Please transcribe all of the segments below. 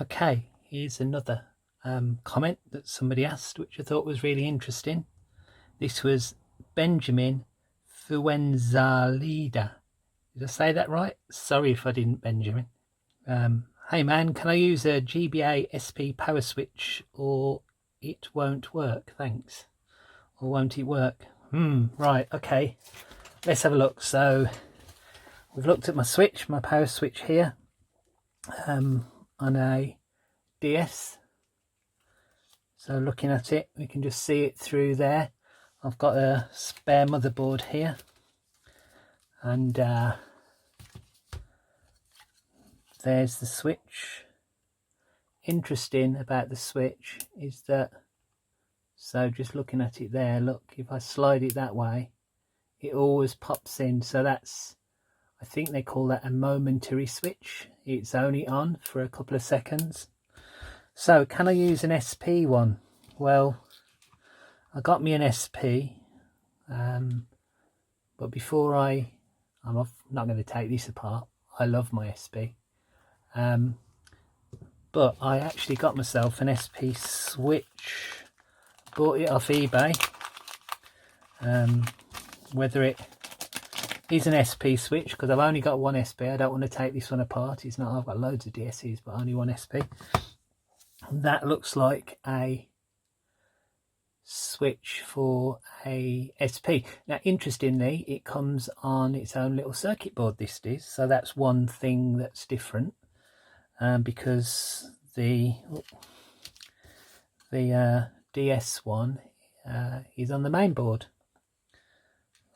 Okay, here's another comment that somebody asked, which I thought was really interesting. This was Benjamin Fuenzalida. Did I say that right? Sorry if I didn't, Benjamin. Hey man, can I use a GBA SP power switch or it won't work? Thanks. Or won't it work? Right, okay. Let's have a look. So we've looked at my switch, my power switch here, on a DS. So looking at it, we can just see it through there. I've got a spare motherboard here, and there's the switch. Interesting about the switch is that, so just looking at it there, look, if I slide it that way, it always pops in. So that's, I think they call that a momentary switch. It's only on for a couple of seconds. So can I use an SP one? Well, I got me an SP, but before I'm not going to take this apart. I love my SP. But I actually got myself an SP Switch, bought it off eBay. Whether it is an SP Switch, because I've only got one SP, I don't want to take this one apart. It's not, I've got loads of DSEs, but only one SP. That looks like a switch for a SP. Now, interestingly, it comes on its own little circuit board, this is, so that's one thing that's different. Because the DS one is on the main board.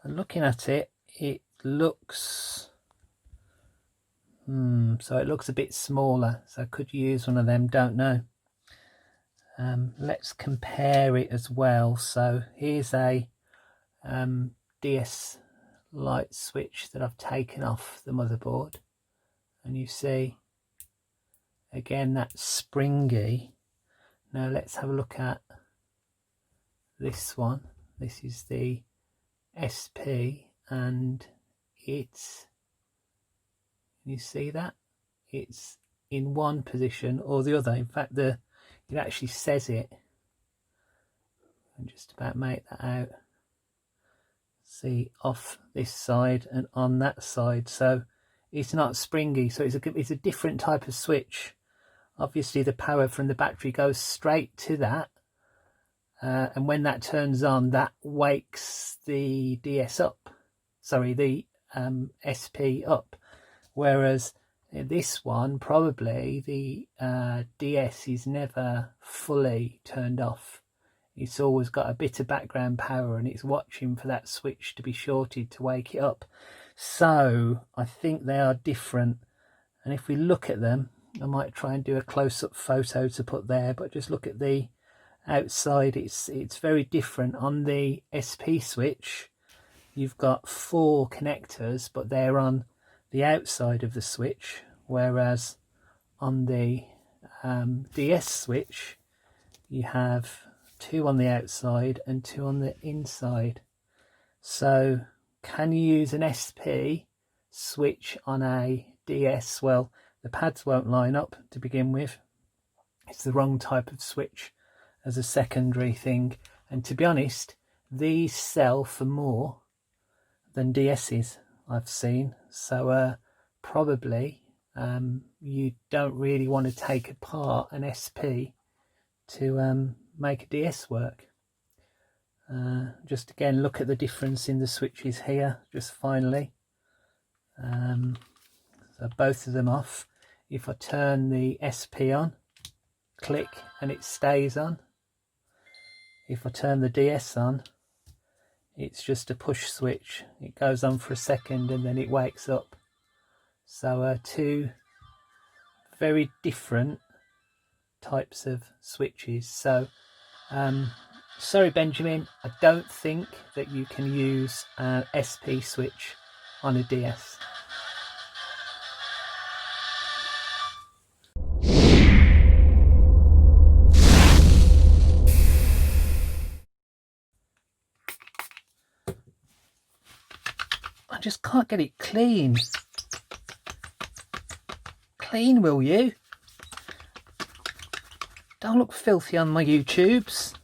And looking at it, it looks so it looks a bit smaller. So could you use one of them? Don't know. Let's compare it as well. So here's a DS light switch that I've taken off the motherboard, and you see again that's springy. Now let's have a look at this one. This is the SP, and it's, you see that it's in one position or the other. In fact, it actually says it. I'll just about make that out. See, off this side and on that side. So it's not springy. So it's a different type of switch. Obviously, the power from the battery goes straight to that. And when that turns on, that wakes the DS up. Sorry, the SP up. Whereas this one, probably the DS is never fully turned off. It's always got a bit of background power, and it's watching for that switch to be shorted to wake it up. So I think they are different. And if we look at them, I might try and do a close-up photo to put there, but just look at the outside. It's very different. On the SP switch, you've got 4 connectors, but they're on the outside of the switch, whereas on the DS switch you have 2 on the outside and 2 on the inside. So can you use an SP switch on a DS? Well, the pads won't line up to begin with. It's the wrong type of switch as a secondary thing, and to be honest, these sell for more than DS's I've seen. So probably you don't really want to take apart an SP to make a DS work. Just again, look at the difference in the switches here, just finally. So both of them off. If I turn the SP on, click, and it stays on. If I turn the DS on, it's just a push switch. It goes on for a second and then it wakes up. So 2 very different types of switches. So sorry Benjamin, I don't think that you can use an SP switch on a DS. I just can't get it clean. Clean, will you? Don't look filthy on my YouTubes.